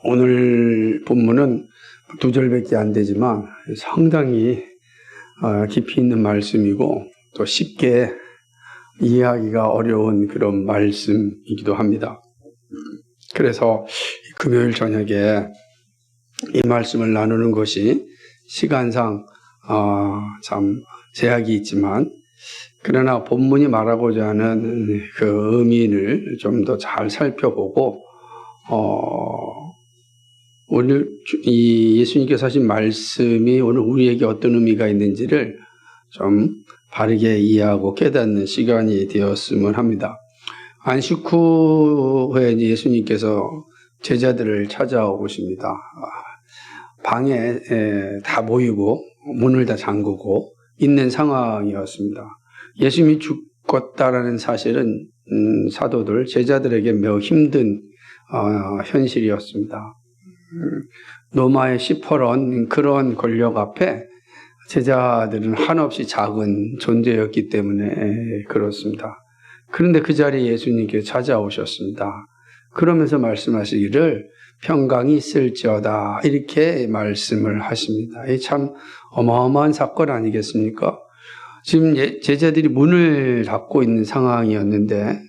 오늘 본문은 2절밖에 안 되지만 상당히 깊이 있는 말씀이고 또 쉽게 이해하기가 어려운 그런 말씀이기도 합니다. 그래서 금요일 저녁에 이 말씀을 나누는 것이 시간상 참 제약이 있지만 그러나 본문이 말하고자 하는 그 의미를 좀 더 잘 살펴보고 오늘 이 예수님께서 하신 말씀이 오늘 우리에게 어떤 의미가 있는지를 좀 바르게 이해하고 깨닫는 시간이 되었으면 합니다. 안식 후에 예수님께서 제자들을 찾아오십니다. 방에 다 모이고 문을 다 잠그고 있는 상황이었습니다. 예수님이 죽었다라는 사실은 사도들, 제자들에게 매우 힘든 현실이었습니다. 로마의 시퍼런 그런 권력 앞에 제자들은 한없이 작은 존재였기 때문에 그렇습니다. 그런데 그 자리에 예수님께서 찾아오셨습니다. 그러면서 말씀하시기를 평강이 있을지어다 이렇게 말씀을 하십니다. 이 참 어마어마한 사건 아니겠습니까? 지금 제자들이 문을 닫고 있는 상황이었는데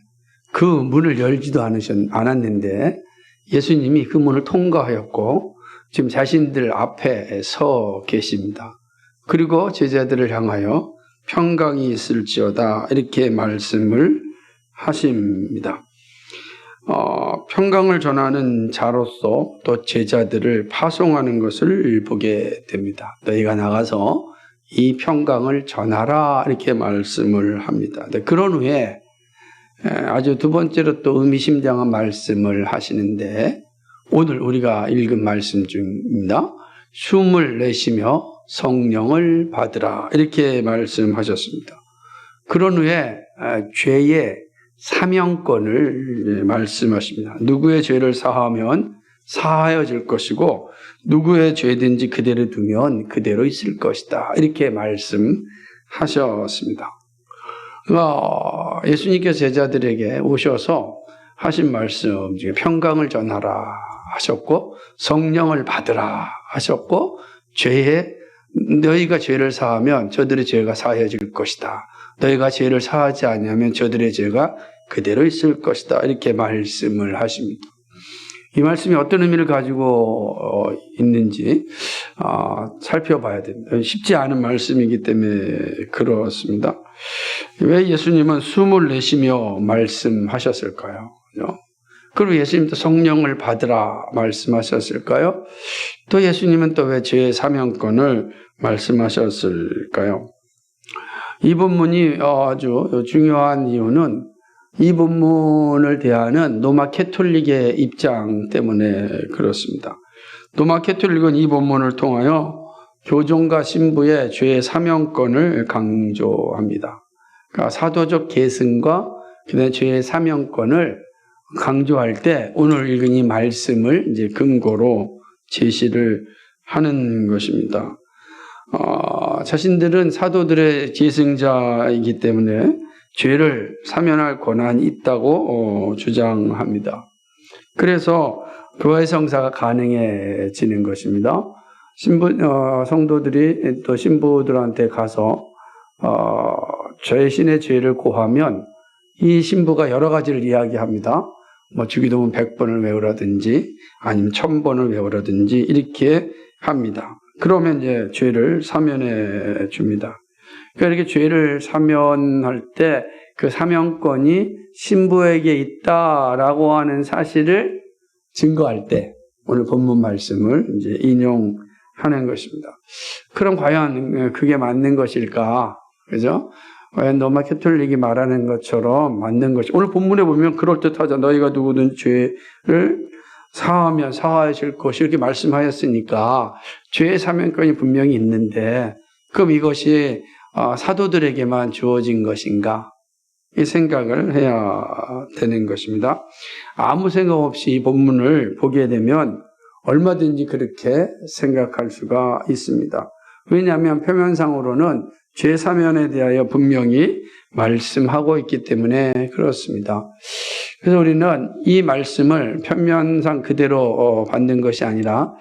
그 문을 열지도 않았는데 예수님이 그 문을 통과하였고 지금 자신들 앞에 서 계십니다. 그리고 제자들을 향하여 평강이 있을지어다 이렇게 말씀을 하십니다. 평강을 전하는 자로서 또 제자들을 파송하는 것을 보게 됩니다. 너희가 나가서 이 평강을 전하라 이렇게 말씀을 합니다. 그런 후에 아주 두 번째로 또 의미심장한 말씀을 하시는데 오늘 우리가 읽은 말씀 중입니다. 숨을 내쉬며 성령을 받으라 이렇게 말씀하셨습니다. 그런 후에 죄의 사명권을 말씀하십니다. 누구의 죄를 사하면 사하여질 것이고 누구의 죄든지 그대로 두면 그대로 있을 것이다 이렇게 말씀하셨습니다. 예수님께서 제자들에게 오셔서 하신 말씀 중에 평강을 전하라 하셨고 성령을 받으라 하셨고 너희가 죄를 사하면 저들의 죄가 사해질 것이다. 너희가 죄를 사하지 아니하면 저들의 죄가 그대로 있을 것이다. 이렇게 말씀을 하십니다. 이 말씀이 어떤 의미를 가지고 있는지 살펴봐야 됩니다. 쉽지 않은 말씀이기 때문에 그렇습니다. 왜 예수님은 숨을 내쉬며 말씀하셨을까요? 그리고 예수님도 성령을 받으라 말씀하셨을까요? 또 예수님은 또 왜 죄의 사명권을 말씀하셨을까요? 이 본문이 아주 중요한 이유는 이 본문을 대하는 로마 캐톨릭의 입장 때문에 그렇습니다. 로마 캐톨릭은 이 본문을 통하여 교종과 신부의 죄의 사명권을 강조합니다. 그러니까 사도적 계승과 그다음에 죄의 사명권을 강조할 때 오늘 읽은 이 말씀을 이제 근거로 제시를 하는 것입니다. 자신들은 사도들의 계승자이기 때문에 죄를 사면할 권한이 있다고 주장합니다. 그래서 교회 성사가 가능해지는 것입니다. 성도들이 또 신부들한테 가서 자신의 죄를 고하면 이 신부가 여러 가지를 이야기합니다. 주기도문 100번을 외우라든지 아니면 1000번을 외우라든지 이렇게 합니다. 그러면 이제 죄를 사면해 줍니다. 그러니까 이렇게 죄를 사면할 때 그 사면권이 신부에게 있다라고 하는 사실을 증거할 때 오늘 본문 말씀을 이제 인용하는 것입니다. 그럼 과연 그게 맞는 것일까? 그죠? 과연 로마 캐톨릭이 말하는 것처럼 맞는 것이 오늘 본문에 보면 그럴듯하죠. 너희가 누구든 죄를 사하면 사하여질 것이 이렇게 말씀하였으니까 죄의 사면권이 분명히 있는데 그럼 이것이 사도들에게만 주어진 것인가? 이 생각을 해야 되는 것입니다. 아무 생각 없이 이 본문을 보게 되면 얼마든지 그렇게 생각할 수가 있습니다. 왜냐하면 표면상으로는 죄 사면에 대하여 분명히 말씀하고 있기 때문에 그렇습니다. 그래서 우리는 이 말씀을 표면상 그대로 받는 것이 아니라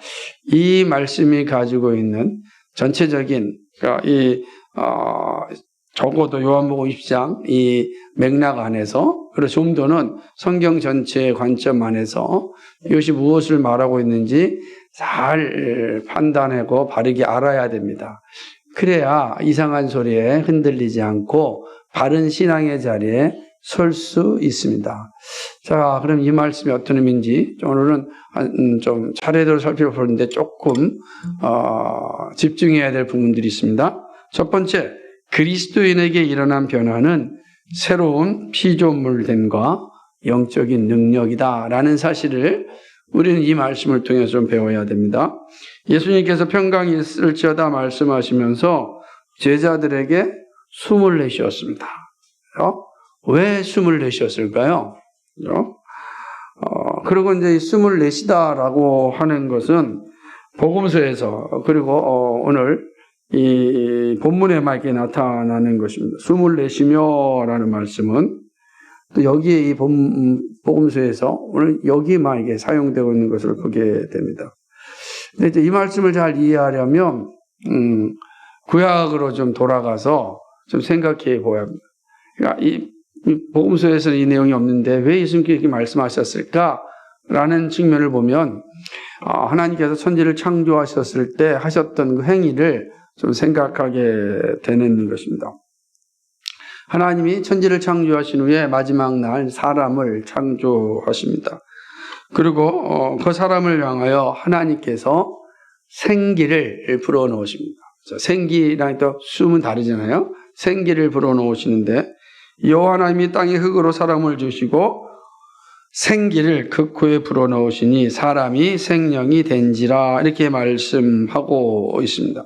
이 말씀이 가지고 있는 전체적인 적어도 요한복음 20장 이 맥락 안에서 그리고 좀 더는 성경 전체의 관점 안에서 이것이 무엇을 말하고 있는지 잘 판단하고 바르게 알아야 됩니다. 그래야 이상한 소리에 흔들리지 않고 바른 신앙의 자리에 설 수 있습니다. 자, 그럼 이 말씀이 어떤 의미인지 오늘은 좀 차례대로 살펴보는데 조금 집중해야 될 부분들이 있습니다. 첫 번째, 그리스도인에게 일어난 변화는 새로운 피조물됨과 영적인 능력이다라는 사실을 우리는 이 말씀을 통해서 좀 배워야 됩니다. 예수님께서 평강이 있을지어다 말씀하시면서 제자들에게 숨을 내쉬었습니다. 왜 숨을 내쉬었을까요? 그리고 이제 이 숨을 내쉬다라고 하는 것은 복음서에서 그리고 오늘 이 본문에만 이렇게 나타나는 것입니다. 숨을 내쉬며라는 말씀은 또 여기에 이 복음서에서 오늘 여기만 이게 사용되고 있는 것을 보게 됩니다. 근데 이제 이 말씀을 잘 이해하려면 구약으로 좀 돌아가서 좀 생각해 보아야 합니다. 그러니까 이 복음서에서는 이 내용이 없는데 왜 예수님께서 이렇게 말씀하셨을까라는 측면을 보면 하나님께서 천지를 창조하셨을 때 하셨던 그 행위를 좀 생각하게 되는 것입니다. 하나님이 천지를 창조하신 후에 마지막 날 사람을 창조하십니다. 그리고 그 사람을 향하여 하나님께서 생기를 불어넣으십니다. 생기랑 또 숨은 다르잖아요. 생기를 불어넣으시는데 여호와 하나님이 땅에 흙으로 사람을 주시고 생기를 그 코에 불어넣으시니 사람이 생명이 된지라 이렇게 말씀하고 있습니다.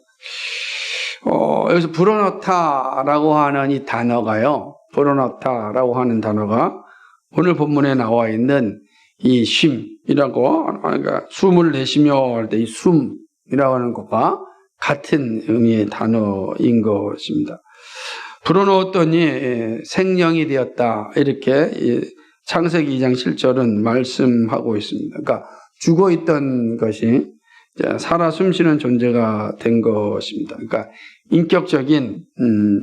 여기서 불어넣다라고 하는 이 단어가요. 불어넣다라고 하는 단어가 오늘 본문에 나와 있는 이 쉼이라고 그러니까 숨을 내쉬며 할 때 이 숨이라고 하는 것과 같은 의미의 단어인 것입니다. 불어넣었더니 생명이 되었다 이렇게 창세기 2장 7절은 말씀하고 있습니다. 그러니까 죽어있던 것이 살아 숨쉬는 존재가 된 것입니다. 그러니까 인격적인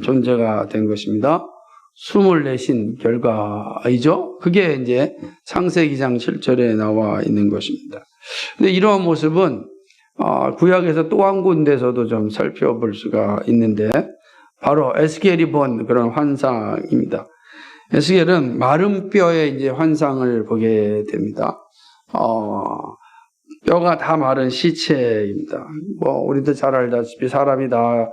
존재가 된 것입니다. 숨을 내신 결과이죠. 그게 이제 창세기 2장 7절에 나와 있는 것입니다. 근데 이러한 모습은 구약에서 또 한 군데서도 좀 살펴볼 수가 있는데 바로 에스겔이 본 그런 환상입니다. 에스겔은 마른 뼈의 이제 환상을 보게 됩니다. 뼈가 다 마른 시체입니다. 우리도 잘 알다시피 사람이 다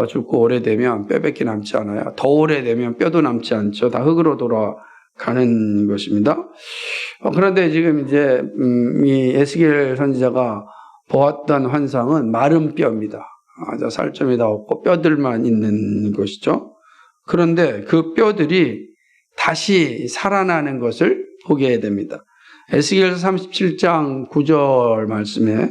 죽고 오래되면 뼈밖에 남지 않아요. 더 오래되면 뼈도 남지 않죠. 다 흙으로 돌아가는 것입니다. 그런데 지금 이제 이 에스겔 선지자가 보았던 환상은 마른 뼈입니다. 살점이 다 없고 뼈들만 있는 것이죠. 그런데 그 뼈들이 다시 살아나는 것을 보게 됩니다. 에스겔서 37장 9절 말씀에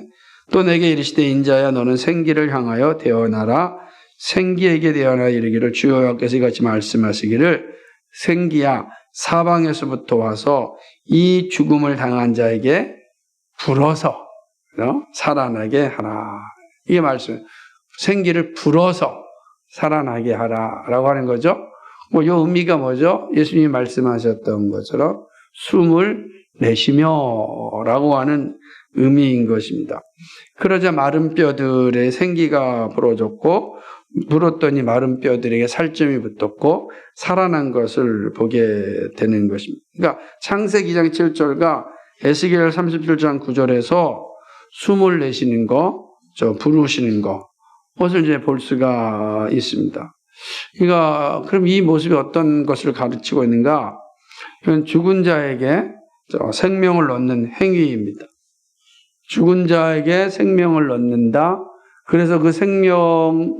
또 내게 이르시되 인자야 너는 생기를 향하여 대언하라 생기에게 대언하여 이르기를 주여 여호와께서 이같이 말씀하시기를 생기야 사방에서부터 와서 이 죽음을 당한 자에게 불어서 살아나게 하라. 이게 말씀. 생기를 불어서 살아나게 하라라고 하는 거죠. 이 의미가 뭐죠? 예수님이 말씀하셨던 것처럼 숨을 내쉬며라고 하는 의미인 것입니다. 그러자 마른 뼈들의 생기가 불어졌고 불었더니 마른 뼈들에게 살점이 붙었고 살아난 것을 보게 되는 것입니다. 그러니까 창세기 2장 7절과 에스겔 37장 9절에서 숨을 내쉬는 거, 부르시는 거, 그것을 이제 볼 수가 있습니다. 그러니까 그럼 이 모습이 어떤 것을 가르치고 있는가? 이건 죽은 자에게 생명을 넣는 행위입니다. 죽은 자에게 생명을 넣는다. 그래서 그 생명이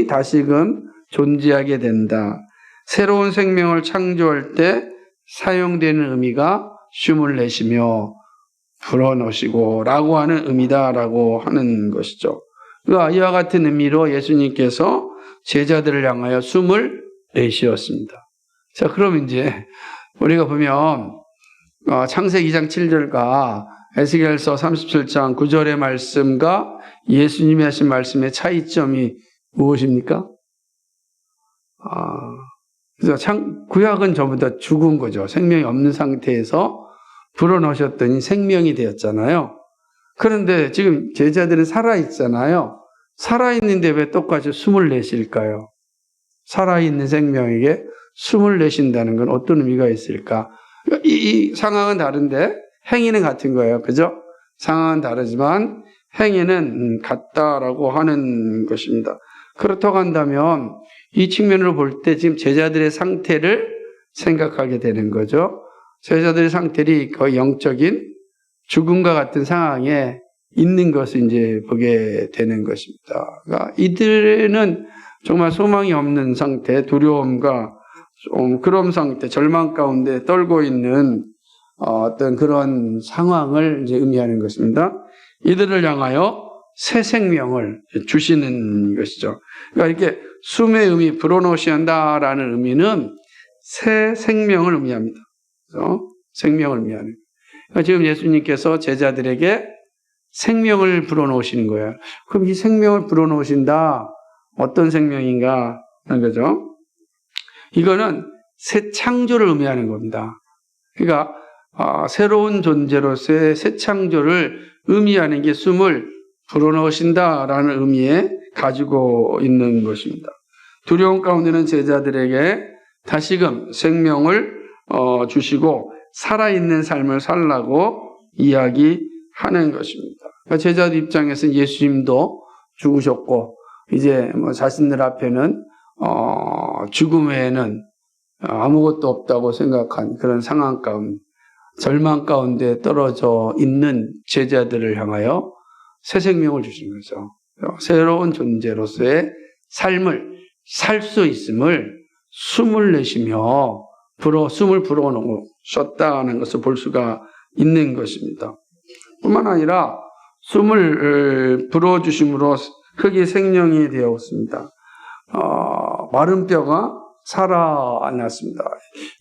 다시금 존재하게 된다. 새로운 생명을 창조할 때 사용되는 의미가 숨을 내쉬며 불어넣으시고 라고 하는 의미다라고 하는 것이죠. 그러니까 이와 같은 의미로 예수님께서 제자들을 향하여 숨을 내쉬었습니다. 자, 그럼 이제 우리가 보면 창세기 2장 7절과 에스겔서 37장 9절의 말씀과 예수님이 하신 말씀의 차이점이 무엇입니까? 그래서 구약은 전부 다 죽은 거죠. 생명이 없는 상태에서 불어넣으셨더니 생명이 되었잖아요. 그런데 지금 제자들은 살아있잖아요. 살아있는데 왜 똑같이 숨을 내쉴까요? 살아있는 생명에게 숨을 내쉰다는 건 어떤 의미가 있을까? 이 상황은 다른데 행위는 같은 거예요. 그죠? 상황은 다르지만 행위는 같다라고 하는 것입니다. 그렇다고 한다면 이 측면으로 볼 때 지금 제자들의 상태를 생각하게 되는 거죠. 제자들의 상태이 거의 영적인 죽음과 같은 상황에 있는 것을 이제 보게 되는 것입니다. 그러니까 이들은 정말 소망이 없는 상태, 두려움과 그런 상태, 절망 가운데 떨고 있는 어떤 그런 상황을 이제 의미하는 것입니다. 이들을 향하여 새 생명을 주시는 것이죠. 그러니까 이렇게 숨의 의미, 불어넣으신다라는 의미는 새 생명을 의미합니다. 그래서 생명을 의미하는. 그러니까 지금 예수님께서 제자들에게 생명을 불어넣으시는 거예요. 그럼 이 생명을 불어넣으신다. 어떤 생명인가 하는 거죠. 이거는 새 창조를 의미하는 겁니다. 그러니까 새로운 존재로서의 새 창조를 의미하는 게 숨을 불어넣으신다라는 의미에 가지고 있는 것입니다. 두려움 가운데는 제자들에게 다시금 생명을 주시고 살아있는 삶을 살라고 이야기하는 것입니다. 그러니까 제자들 입장에서는 예수님도 죽으셨고 이제 자신들 앞에는 죽음 외에는 아무것도 없다고 생각한 그런 상황 가운데 절망 가운데 떨어져 있는 제자들을 향하여 새 생명을 주신 거죠. 새로운 존재로서의 삶을 살 수 있음을 숨을 내쉬며 숨을 불어넣으셨다는 것을 볼 수가 있는 것입니다. 뿐만 아니라 숨을 불어주심으로 흙이 생명이 되었습니다. 마른 뼈가 살아났습니다.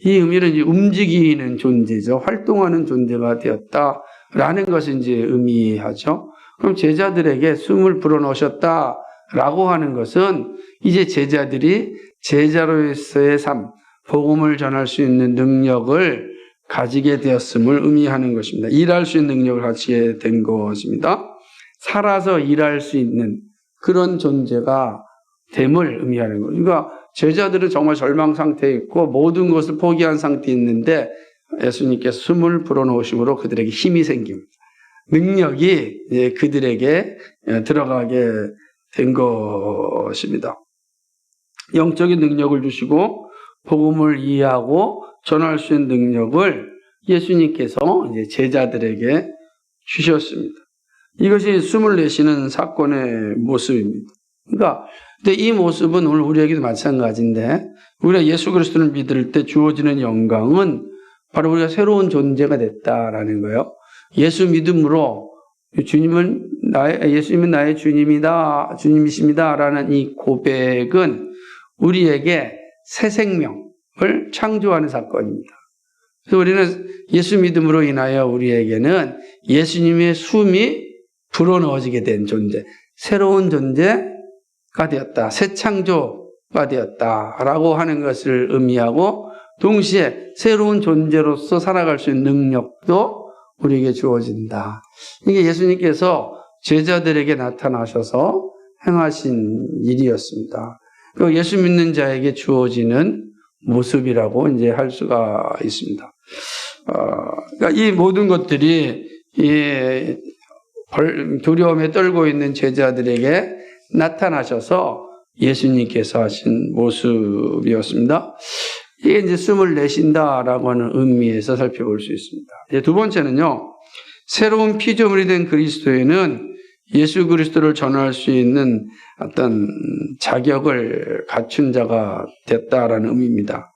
이 의미는 이제 움직이는 존재죠. 활동하는 존재가 되었다라는 것을 이제 의미하죠. 그럼 제자들에게 숨을 불어넣으셨다라고 하는 것은 이제 제자들이 제자로서의 삶, 복음을 전할 수 있는 능력을 가지게 되었음을 의미하는 것입니다. 일할 수 있는 능력을 가지게 된 것입니다. 살아서 일할 수 있는 그런 존재가 됨을 의미하는 거예요. 그러니까 제자들은 정말 절망 상태에 있고 모든 것을 포기한 상태에 있는데 예수님께서 숨을 불어넣으심으로 그들에게 힘이 생깁니다. 능력이 그들에게 들어가게 된 것입니다. 영적인 능력을 주시고 복음을 이해하고 전할 수 있는 능력을 예수님께서 이제 제자들에게 주셨습니다. 이것이 숨을 내쉬는 사건의 모습입니다. 그러니까 근데 이 모습은 오늘 우리에게도 마찬가지인데 우리가 예수 그리스도를 믿을 때 주어지는 영광은 바로 우리가 새로운 존재가 됐다라는 거예요. 예수 믿음으로 예수님은 나의 주님이십니다라는 이 고백은 우리에게 새 생명을 창조하는 사건입니다. 그래서 우리는 예수 믿음으로 인하여 우리에게는 예수님의 숨이 불어넣어지게 된 존재, 새로운 존재가 되었다, 새 창조가 되었다라고 하는 것을 의미하고 동시에 새로운 존재로서 살아갈 수 있는 능력도 우리에게 주어진다. 이게 예수님께서 제자들에게 나타나셔서 행하신 일이었습니다. 그 예수 믿는 자에게 주어지는 모습이라고 이제 할 수가 있습니다. 그러니까 이 모든 것들이 이 두려움에 떨고 있는 제자들에게 나타나셔서 예수님께서 하신 모습이었습니다. 이게 이제 숨을 내쉰다라고 하는 의미에서 살펴볼 수 있습니다. 이제 두 번째는요, 새로운 피조물이 된 그리스도인은 예수 그리스도를 전할 수 있는 어떤 자격을 갖춘 자가 됐다라는 의미입니다.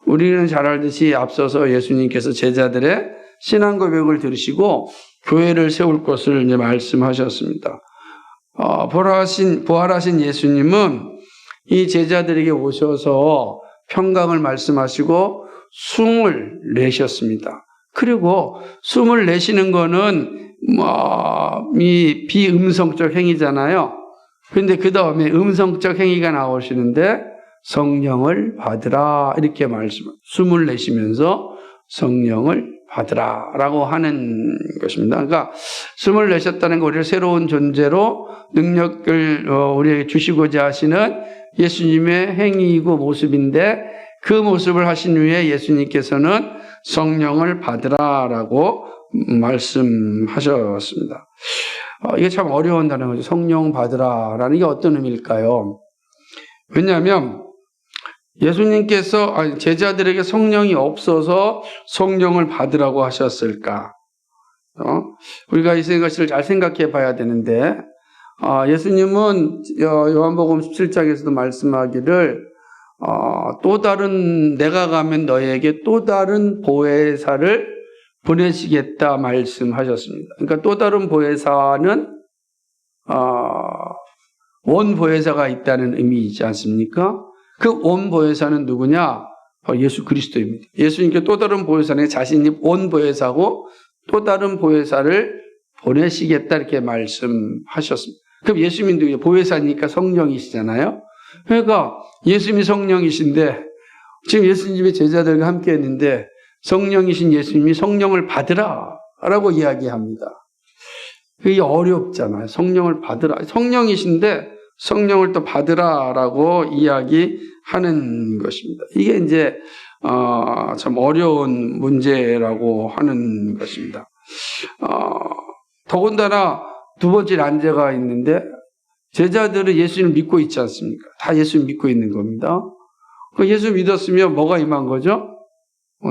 우리는 잘 알듯이 앞서서 예수님께서 제자들의 신앙 고백을 들으시고 교회를 세울 것을 이제 말씀하셨습니다. 부활하신 예수님은 이 제자들에게 오셔서 평강을 말씀하시고 숨을 내셨습니다. 그리고 숨을 내쉬는 거는 이 비음성적 행위잖아요. 그런데 그 다음에 음성적 행위가 나오시는데 성령을 받으라 이렇게 숨을 내쉬면서 성령을 받으라라고 하는 것입니다. 그러니까 숨을 내셨다는 거 우리를 새로운 존재로 능력을 우리에게 주시고자 하시는 예수님의 행위이고 모습인데 그 모습을 하신 후에 예수님께서는 성령을 받으라라고 말씀하셨습니다. 이게 참 어려운 단어죠. 성령 받으라라는 게 어떤 의미일까요? 왜냐하면 예수님께서 제자들에게 성령이 없어서 성령을 받으라고 하셨을까? 우리가 이 것을 잘 생각해 봐야 되는데 예수님은 요한복음 17장에서도 말씀하기를 또 다른 내가 가면 너에게 또 다른 보혜사를 보내시겠다 말씀하셨습니다. 그러니까 또 다른 보혜사는 원 보혜사가 있다는 의미이지 않습니까? 그 원 보혜사는 누구냐? 바로 예수 그리스도입니다. 예수님께 또 다른 보혜사는 자신이 원 보혜사고 또 다른 보혜사를 보내시겠다 이렇게 말씀하셨습니다. 그럼 예수님도 보혜사니까 성령이시잖아요. 그러니까 예수님이 성령이신데 지금 예수님의 제자들과 함께 했는데 성령이신 예수님이 성령을 받으라 라고 이야기합니다. 그게 어렵잖아요. 성령을 받으라. 성령이신데 성령을 또 받으라라고 이야기하는 것입니다. 이게 이제 참 어려운 문제라고 하는 것입니다. 더군다나 두 번째 난제가 있는데 제자들은 예수님을 믿고 있지 않습니까? 다 예수님 믿고 있는 겁니다. 예수 믿었으면 뭐가 임한 거죠?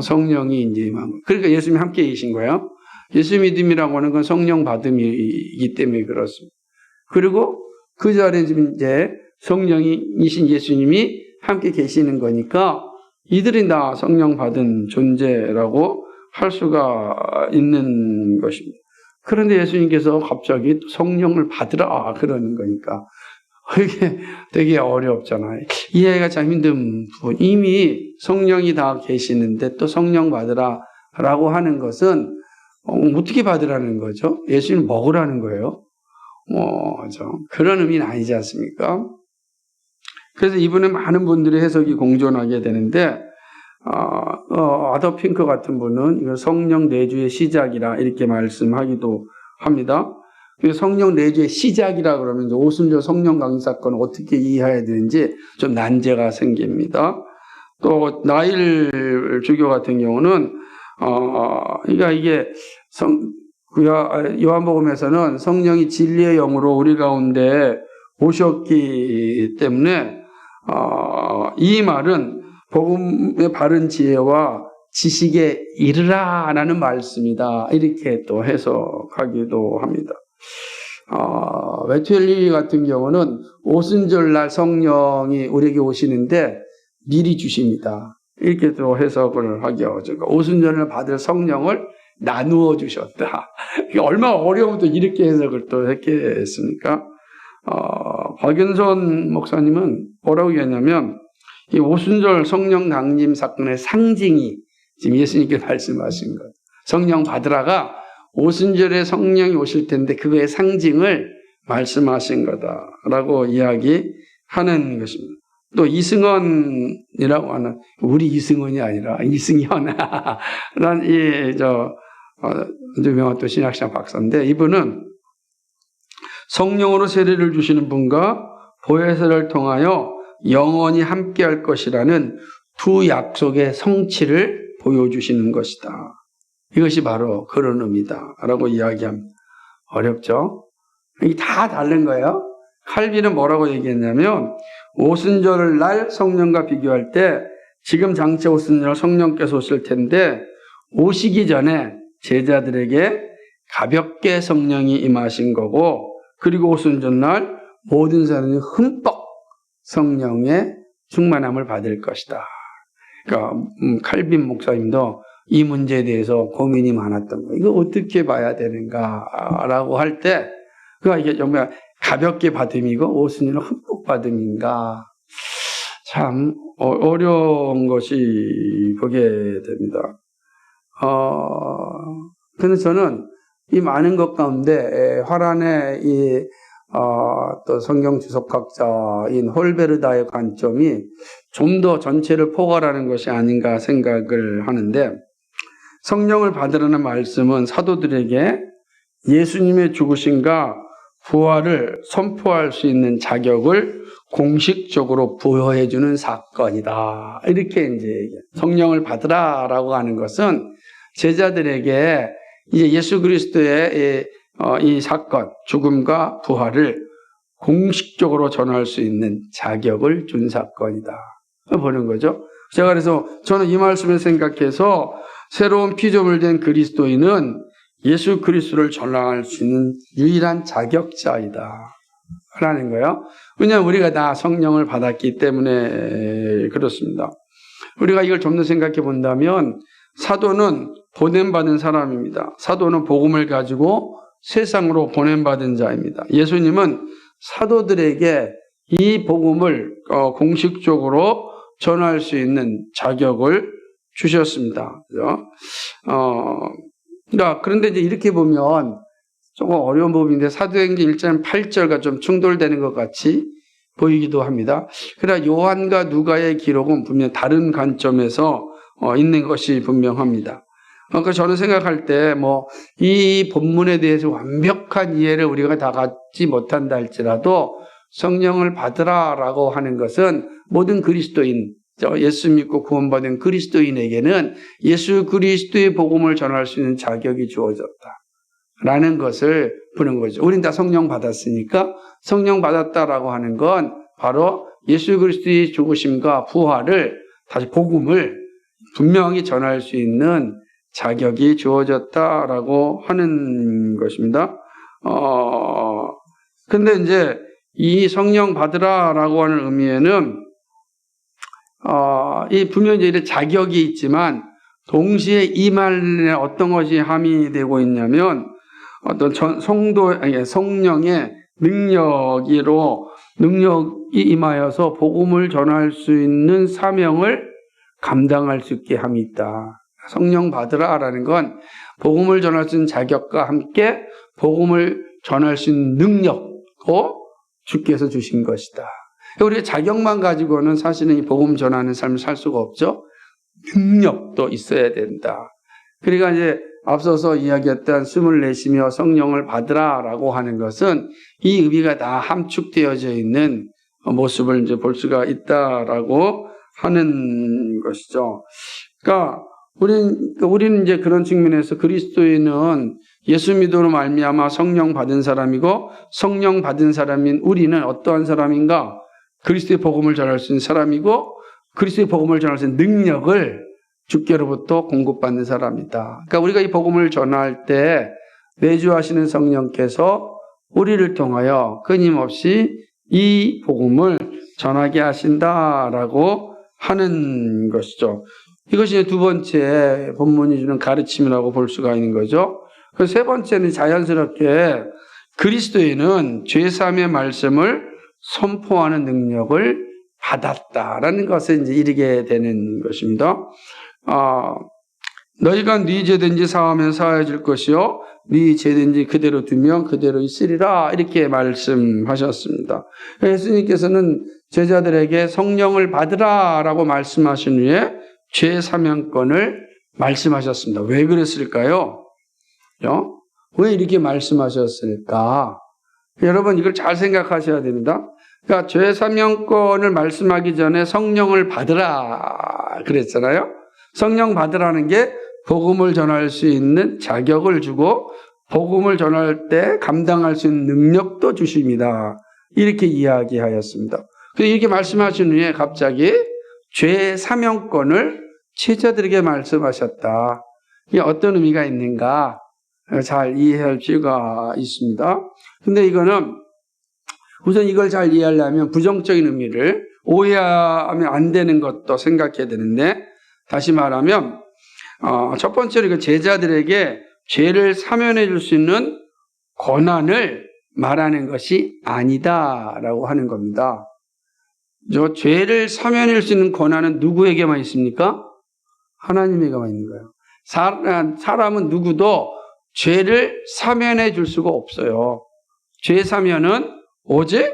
성령이 이제 임한 거예요. 그러니까 예수님이 함께 계신 거예요. 예수 믿음이라고 하는 건 성령 받음이기 때문에 그렇습니다. 그리고 그 자리에 지금 이제 성령이신 예수님이 함께 계시는 거니까 이들이 다 성령 받은 존재라고 할 수가 있는 것입니다. 그런데 예수님께서 갑자기 성령을 받으라 그러는 거니까 이게 되게 어렵잖아요. 이해가 참 힘든 부분. 이미 성령이 다 계시는데 또 성령 받으라라고 하는 것은 어떻게 받으라는 거죠? 예수님 먹으라는 거예요. 그런 의미는 아니지 않습니까? 그래서 이번에 많은 분들의 해석이 공존하게 되는데 아더 핑크 같은 분은 이걸 성령 내주의 시작이라 이렇게 말씀하기도 합니다. 성령 내주의 시작이라 그러면 오순절 성령 강림 사건을 어떻게 이해해야 되는지 좀 난제가 생깁니다. 또 나일 주교 같은 경우는 그러니까 이게 요한복음에서는 성령이 진리의 영으로 우리 가운데 오셨기 때문에 이 말은 복음의 바른 지혜와 지식에 이르라라는 말씀이다. 이렇게 또 해석하기도 합니다. 웨틀리 같은 경우는 오순절날 성령이 우리에게 오시는데 미리 주십니다. 이렇게 또 해석을 하죠. 그러니까 오순절을 받을 성령을 나누어 주셨다. 얼마나 어려우면 또 이렇게 해석을 또 했겠습니까? 박윤선 목사님은 뭐라고 얘기하냐면 이 오순절 성령 강림 사건의 상징이 지금 예수님께 말씀하신 것. 성령 받으라가 오순절에 성령이 오실 텐데 그거의 상징을 말씀하신 거다라고 이야기하는 것입니다. 또 이승헌이라고 하는 우리 이승헌이 아니라 이승현이라는 아주 유명한 또 신학시장 박사인데 이분은 성령으로 세례를 주시는 분과 보혜사를 통하여 영원히 함께할 것이라는 두 약속의 성취를 보여주시는 것이다. 이것이 바로 그런 의미다라고 이야기합니다. 어렵죠? 이게 다 다른 거예요. 칼빈은 뭐라고 얘기했냐면 오순절 날 성령과 비교할 때 지금 장차 오순절 성령께서 오실 텐데 오시기 전에 제자들에게 가볍게 성령이 임하신 거고 그리고 오순절 날 모든 사람이 흠뻑 성령의 충만함을 받을 것이다. 그러니까 칼빈 목사님도 이 문제에 대해서 고민이 많았던 거예요. 이거 어떻게 봐야 되는가라고 할 때 그가 이게 정말 가볍게 받음이고 오순절은 흠뻑 받음인가 참 어려운 것이 보게 됩니다. 근데 저는 이 많은 것 가운데 화란의 또 성경 주석학자인 홀베르다의 관점이 좀 더 전체를 포괄하는 것이 아닌가 생각을 하는데, 성령을 받으라는 말씀은 사도들에게 예수님의 죽으심과 부활을 선포할 수 있는 자격을 공식적으로 부여해 주는 사건이다. 이렇게 이제 성령을 받으라라고 하는 것은 제자들에게 이제 예수 그리스도의 이 사건, 죽음과 부활을 공식적으로 전할 수 있는 자격을 준 사건이다. 보는 거죠. 제가 그래서 저는 이 말씀을 생각해서 새로운 피조물 된 그리스도인은 예수 그리스도를 전할 수 있는 유일한 자격자이다 라는 거예요. 왜냐하면 우리가 다 성령을 받았기 때문에 그렇습니다. 우리가 이걸 좀 더 생각해 본다면 사도는 보냄받은 사람입니다. 사도는 복음을 가지고 세상으로 보냄받은 자입니다. 예수님은 사도들에게 이 복음을 공식적으로 전할 수 있는 자격을 주셨습니다. 그런데 이제 이렇게 보면 조금 어려운 부분인데 사도행전 1장 8절과 좀 충돌되는 것 같이 보이기도 합니다. 그러나 요한과 누가의 기록은 분명 다른 관점에서 있는 것이 분명합니다. 그러니까 저는 생각할 때 이 본문에 대해서 완벽한 이해를 우리가 다 갖지 못한다 할지라도 성령을 받으라라고 하는 것은 모든 그리스도인, 예수 믿고 구원받은 그리스도인에게는 예수 그리스도의 복음을 전할 수 있는 자격이 주어졌다라는 것을 보는 거죠. 우린 다 성령 받았으니까 성령 받았다라고 하는 건 바로 예수 그리스도의 죽으심과 부활을 다시 복음을 분명히 전할 수 있는 자격이 주어졌다라고 하는 것입니다. 근데 이제 이 성령 받으라라고 하는 의미에는 이 분명히 이제 자격이 있지만 동시에 이 말에 어떤 것이 함의되고 있냐면 어떤 성령의 능력이 임하여서 복음을 전할 수 있는 사명을 감당할 수 있게 함이 있다. 성령 받으라라는 건 복음을 전할 수 있는 자격과 함께 복음을 전할 수 있는 능력도 주께서 주신 것이다. 우리가 자격만 가지고는 사실은 이 복음 전하는 삶을 살 수가 없죠. 능력도 있어야 된다. 그러니까 이제 앞서서 이야기했던 숨을 내쉬며 성령을 받으라라고 하는 것은 이 의미가 다 함축되어져 있는 모습을 이제 볼 수가 있다라고 하는 것이죠. 그러니까 우리는 이제 그런 측면에서 그리스도인은 예수 믿음으로 말미암아 성령 받은 사람이고, 성령 받은 사람인 우리는 어떠한 사람인가? 그리스도의 복음을 전할 수 있는 사람이고, 그리스도의 복음을 전할 수 있는 능력을 주께로부터 공급받는 사람이다. 그러니까 우리가 이 복음을 전할 때 내주하시는 성령께서 우리를 통하여 끊임없이 이 복음을 전하게 하신다라고 하는 것이죠. 이것이 두 번째 본문이 주는 가르침이라고 볼 수가 있는 거죠. 그 세 번째는 자연스럽게 그리스도인은 죄사함의 말씀을 선포하는 능력을 받았다라는 것에 이제 이르게 되는 것입니다. 너희가 네 죄든지 사하면 사해질 것이요 네 죄든지 그대로 두면 그대로 있으리라, 이렇게 말씀하셨습니다. 예수님께서는 제자들에게 성령을 받으라라고 말씀하신 후에 죄 사명권을 말씀하셨습니다. 왜 그랬을까요? 왜 이렇게 말씀하셨을까? 여러분 이걸 잘 생각하셔야 됩니다. 그러니까 죄 사명권을 말씀하기 전에 성령을 받으라 그랬잖아요. 성령 받으라는 게 복음을 전할 수 있는 자격을 주고 복음을 전할 때 감당할 수 있는 능력도 주십니다. 이렇게 이야기하였습니다. 그래서 이렇게 말씀하신 후에 갑자기 죄 사명권을 제자들에게 말씀하셨다. 이게 어떤 의미가 있는가 잘 이해할 필요가 있습니다. 근데 이거는 우선 이걸 잘 이해하려면 부정적인 의미를 오해하면 안 되는 것도 생각해야 되는데, 다시 말하면 첫 번째로 제자들에게 죄를 사면해 줄 수 있는 권한을 말하는 것이 아니다라고 하는 겁니다. 저 죄를 사면할 수 있는 권한은 누구에게만 있습니까? 하나님에게만 있는 거예요. 사람은 누구도 죄를 사면해 줄 수가 없어요. 죄 사면은 오직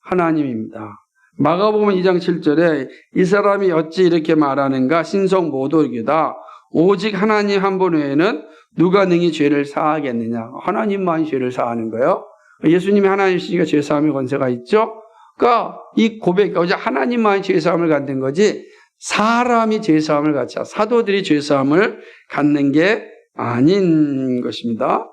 하나님입니다. 마가복음 2장 7절에 이 사람이 어찌 이렇게 말하는가 신성 모독이다. 오직 하나님 한 분 외에는 누가 능히 죄를 사하겠느냐. 하나님만 죄를 사하는 거예요. 예수님이 하나님이시니까 죄 사함의 권세가 있죠. 그러니까 이 고백, 오직 하나님만 죄 사함을 갖는 거지 사람이 죄 사함을 갖자. 사도들이 죄 사함을 갖는 게 아닌 것입니다.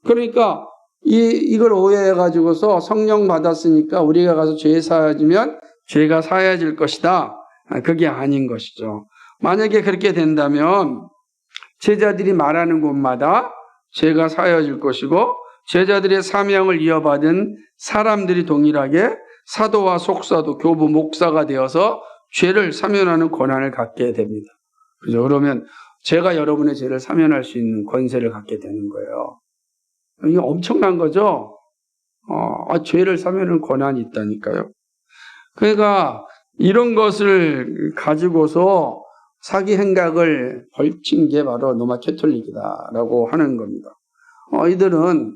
그러니까 이걸 오해해가지고서 성령 받았으니까 우리가 가서 죄 사해지면 죄가 사해질 것이다. 그게 아닌 것이죠. 만약에 그렇게 된다면 제자들이 말하는 곳마다 죄가 사해질 것이고 제자들의 사명을 이어받은 사람들이 동일하게 사도와 속사도, 교부, 목사가 되어서 죄를 사면하는 권한을 갖게 됩니다. 그죠? 그러면 제가 여러분의 죄를 사면할 수 있는 권세를 갖게 되는 거예요. 이게 엄청난 거죠? 죄를 사면하는 권한이 있다니까요. 그러니까 이런 것을 가지고서 사기 행각을 벌친 게 바로 로마 캐톨릭이다라고 하는 겁니다. 이들은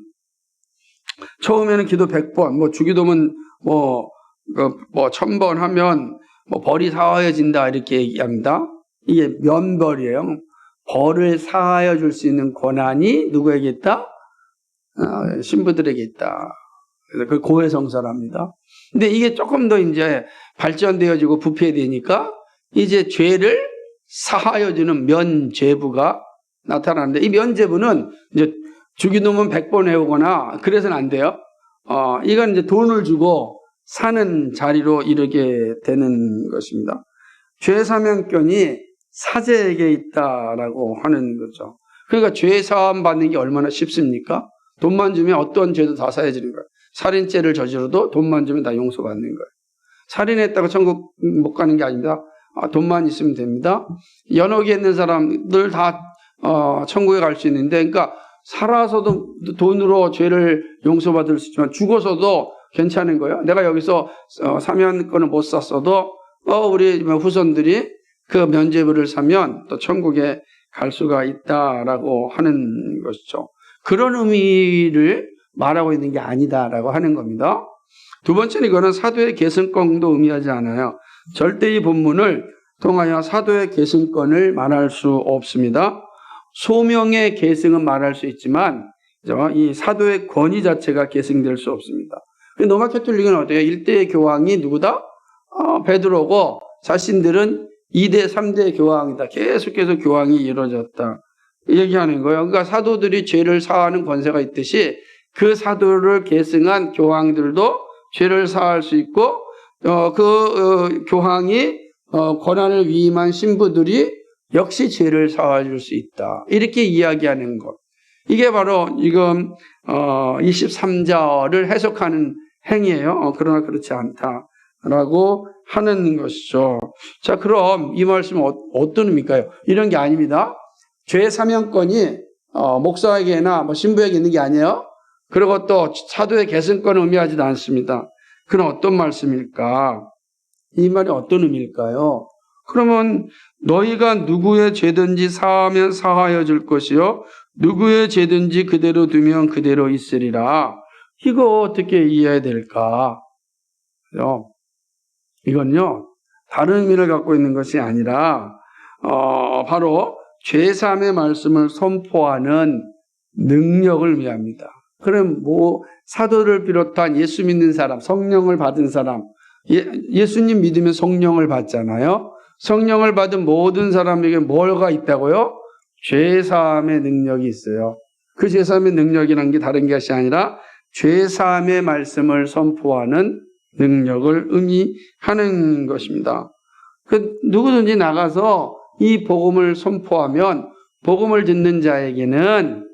처음에는 기도 100번, 주기도문 1000번 하면 벌이 사하여진다 이렇게 얘기합니다. 이게 면벌이에요. 벌을 사하여 줄 수 있는 권한이 누구에게 있다? 신부들에게 있다. 그래서 그 고해성사랍니다. 근데 이게 조금 더 이제 발전되어지고 부패되니까 이제 죄를 사하여 주는 면죄부가 나타나는데 이 면죄부는 이제 주기도문 100번 해오거나 그래서는 안 돼요. 이건 이제 돈을 주고 사는 자리로 이르게 되는 것입니다. 죄사면권이 사제에게 있다라고 하는 거죠. 그러니까 죄사함 받는 게 얼마나 쉽습니까? 돈만 주면 어떤 죄도 다 사해지는 거예요. 살인죄를 저지르도 돈만 주면 다 용서받는 거예요. 살인했다고 천국 못 가는 게 아닙니다. 돈만 있으면 됩니다. 연옥에 있는 사람들 다 천국에 갈 수 있는데, 그러니까 살아서도 돈으로 죄를 용서받을 수 있지만 죽어서도 괜찮은 거예요. 내가 여기서 사면권을 못 샀어도 우리 후손들이 그 면죄부를 사면 또 천국에 갈 수가 있다라고 하는 것이죠. 그런 의미를 말하고 있는 게 아니다라고 하는 겁니다. 두 번째는 이거는 사도의 계승권도 의미하지 않아요. 절대 이 본문을 통하여 사도의 계승권을 말할 수 없습니다. 소명의 계승은 말할 수 있지만 이 사도의 권위 자체가 계승될 수 없습니다. 로마 캐톨릭은 어때요? 1대 교황이 누구다? 베드로고 자신들은 2대, 3대 교황이다. 계속해서 교황이 이루어졌다. 얘기하는 거예요. 그러니까 사도들이 죄를 사하는 권세가 있듯이 그 사도를 계승한 교황들도 죄를 사할 수 있고 교황이 권한을 위임한 신부들이 역시 죄를 사해줄 수 있다. 이렇게 이야기하는 것. 이게 바로 지금 23절을 해석하는 행위예요. 그러나 그렇지 않다라고 하는 것이죠. 자, 그럼 이 말씀은 어떤 의미일까요? 이런 게 아닙니다. 죄 사면권이 목사에게나 신부에게 있는 게 아니에요. 그리고 또 사도의 계승권을 의미하지도 않습니다. 그럼 어떤 말씀일까? 이 말이 어떤 의미일까요? 그러면 너희가 누구의 죄든지 사하면 사하여 줄 것이요 누구의 죄든지 그대로 두면 그대로 있으리라. 이거 어떻게 이해해야 될까? 이건요 다른 의미를 갖고 있는 것이 아니라 바로 죄사함의 말씀을 선포하는 능력을 의미합니다. 그럼 사도를 비롯한 예수 믿는 사람, 성령을 받은 사람, 예수님 믿으면 성령을 받잖아요. 성령을 받은 모든 사람에게 뭐가 있다고요? 죄사함의 능력이 있어요. 그 죄사함의 능력이라는 게 다른 것이 아니라 죄사함의 말씀을 선포하는 능력을 의미하는 것입니다. 누구든지 나가서 이 복음을 선포하면 복음을 듣는 자에게는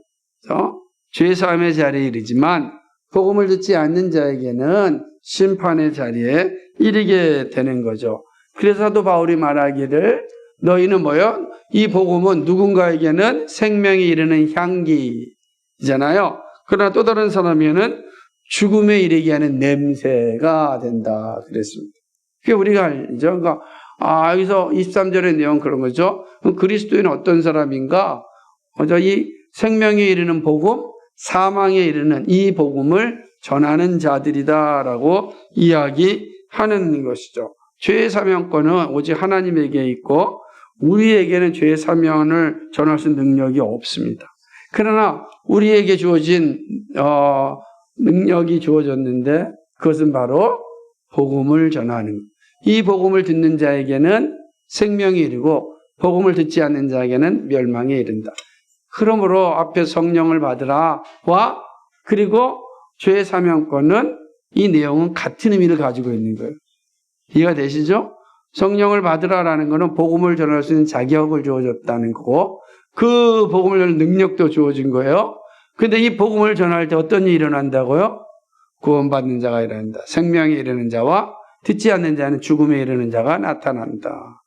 죄사함의 자리에 이르지만 복음을 듣지 않는 자에게는 심판의 자리에 이르게 되는 거죠. 그래서 사도 바울이 말하기를 너희는 뭐요? 이 복음은 누군가에게는 생명이 이르는 향기잖아요. 그러나 또 다른 사람에게는 죽음에 이르게 하는 냄새가 된다 그랬습니다. 그게 우리가 알죠. 그러니까 여기서 23절의 내용 그런 거죠. 그리스도인은 어떤 사람인가? 이 생명에 이르는 복음, 사망에 이르는 이 복음을 전하는 자들이다라고 이야기하는 것이죠. 죄의 사명권은 오직 하나님에게 있고 우리에게는 죄의 사명을 전할 수 있는 능력이 없습니다. 그러나 우리에게 주어진 능력이 주어졌는데 그것은 바로 복음을 전하는 것. 이 복음을 듣는 자에게는 생명이 이르고 복음을 듣지 않는 자에게는 멸망에 이른다. 그러므로 앞에 성령을 받으라와 그리고 죄의 사명권은 이 내용은 같은 의미를 가지고 있는 거예요. 이해가 되시죠? 성령을 받으라라는 것은 복음을 전할 수 있는 자격을 주어졌다는 거고 그 복음을 전할 능력도 주어진 거예요. 그런데 이 복음을 전할 때 어떤 일이 일어난다고요? 구원받는 자가 일어난다. 생명에 이르는 자와 듣지 않는 자는 죽음에 이르는 자가 나타난다.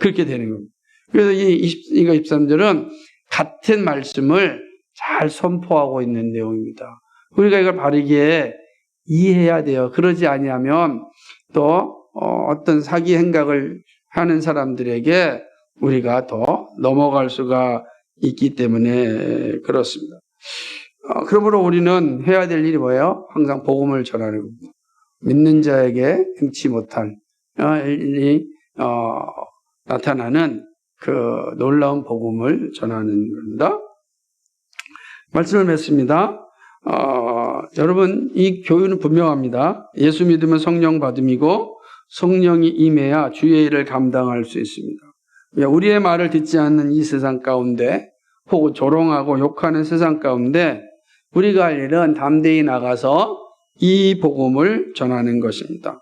그렇게 되는 겁니다. 그래서 이 23절은 같은 말씀을 잘 선포하고 있는 내용입니다. 우리가 이걸 바르게 이해해야 돼요. 그러지 아니하면 또 어떤 사기 행각을 하는 사람들에게 우리가 더 넘어갈 수가 있기 때문에 그렇습니다. 그러므로 우리는 해야 될 일이 뭐예요? 항상 복음을 전하는 겁니다. 믿는 자에게 행치 못할 일이 나타나는 그 놀라운 복음을 전하는 겁니다. 말씀을 맺습니다. 여러분 이 교훈은 분명합니다. 예수 믿으면 성령 받음이고 성령이 임해야 주의 일을 감당할 수 있습니다. 우리의 말을 듣지 않는 이 세상 가운데 혹은 조롱하고 욕하는 세상 가운데 우리가 할 일은 담대히 나가서 이 복음을 전하는 것입니다.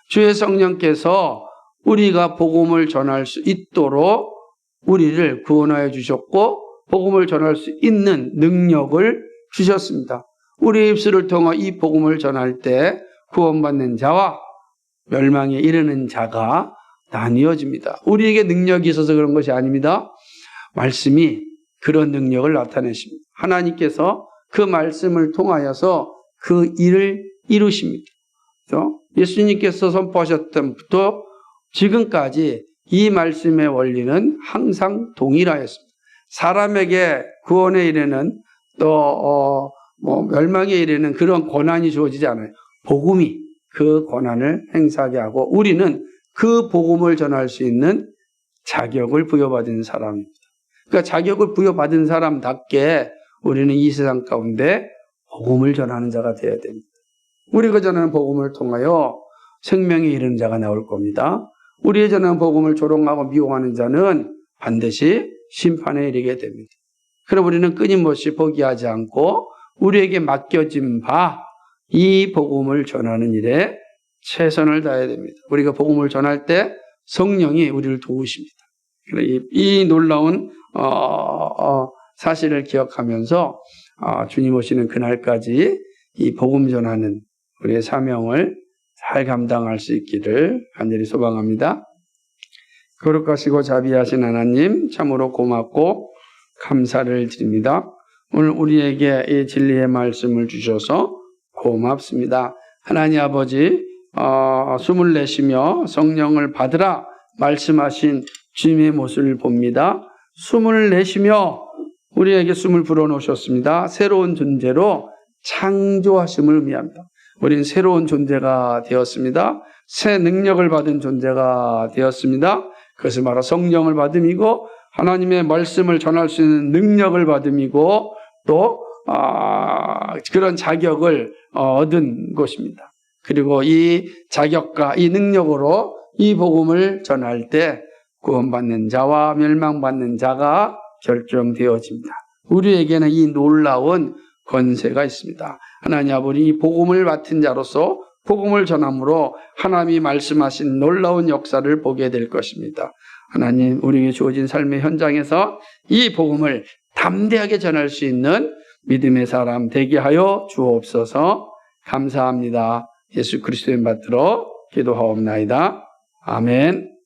주의 성령께서 우리가 복음을 전할 수 있도록 우리를 구원하여 주셨고 복음을 전할 수 있는 능력을 주셨습니다. 우리의 입술을 통해 이 복음을 전할 때 구원받는 자와 멸망에 이르는 자가 나뉘어집니다. 우리에게 능력이 있어서 그런 것이 아닙니다. 말씀이 그런 능력을 나타내십니다. 하나님께서 그 말씀을 통하여서 그 일을 이루십니다. 예수님께서 선포하셨던 부터 지금까지 이 말씀의 원리는 항상 동일하였습니다. 사람에게 구원에 이르는 또 멸망에 이르는 그런 권한이 주어지지 않아요. 복음이 그 권한을 행사하게 하고 우리는 그 복음을 전할 수 있는 자격을 부여받은 사람입니다. 그러니까 자격을 부여받은 사람답게 우리는 이 세상 가운데 복음을 전하는 자가 되어야 됩니다. 우리가 전하는 복음을 통하여 생명에 이르는 자가 나올 겁니다. 우리의 전하는 복음을 조롱하고 미워하는 자는 반드시 심판에 이르게 됩니다. 그럼 우리는 끊임없이 포기하지 않고 우리에게 맡겨진 바 이 복음을 전하는 일에 최선을 다해야 됩니다. 우리가 복음을 전할 때 성령이 우리를 도우십니다. 이 놀라운 사실을 기억하면서 주님 오시는 그날까지 이 복음 전하는 우리의 사명을 잘 감당할 수 있기를 간절히 소망합니다. 거룩하시고 자비하신 하나님 참으로 고맙고 감사를 드립니다. 오늘 우리에게 이 진리의 말씀을 주셔서 고맙습니다. 하나님 아버지 숨을 내쉬며 성령을 받으라 말씀하신 주님의 모습을 봅니다. 숨을 내쉬며 우리에게 숨을 불어넣으셨습니다. 새로운 존재로 창조하심을 의미합니다. 우리는 새로운 존재가 되었습니다. 새 능력을 받은 존재가 되었습니다. 그것은 바로 성령을 받음이고 하나님의 말씀을 전할 수 있는 능력을 받음이고 또 그런 자격을 얻은 것입니다. 그리고 이 자격과 이 능력으로 이 복음을 전할 때 구원받는 자와 멸망받는 자가 결정되어집니다. 우리에게는 이 놀라운 권세가 있습니다. 하나님 아버지 이 복음을 맡은 자로서 복음을 전함으로 하나님이 말씀하신 놀라운 역사를 보게 될 것입니다. 하나님 우리에게 주어진 삶의 현장에서 이 복음을 담대하게 전할 수 있는 믿음의 사람 되게 하여 주옵소서. 감사합니다. 예수 그리스도의 받들어 기도하옵나이다. 아멘.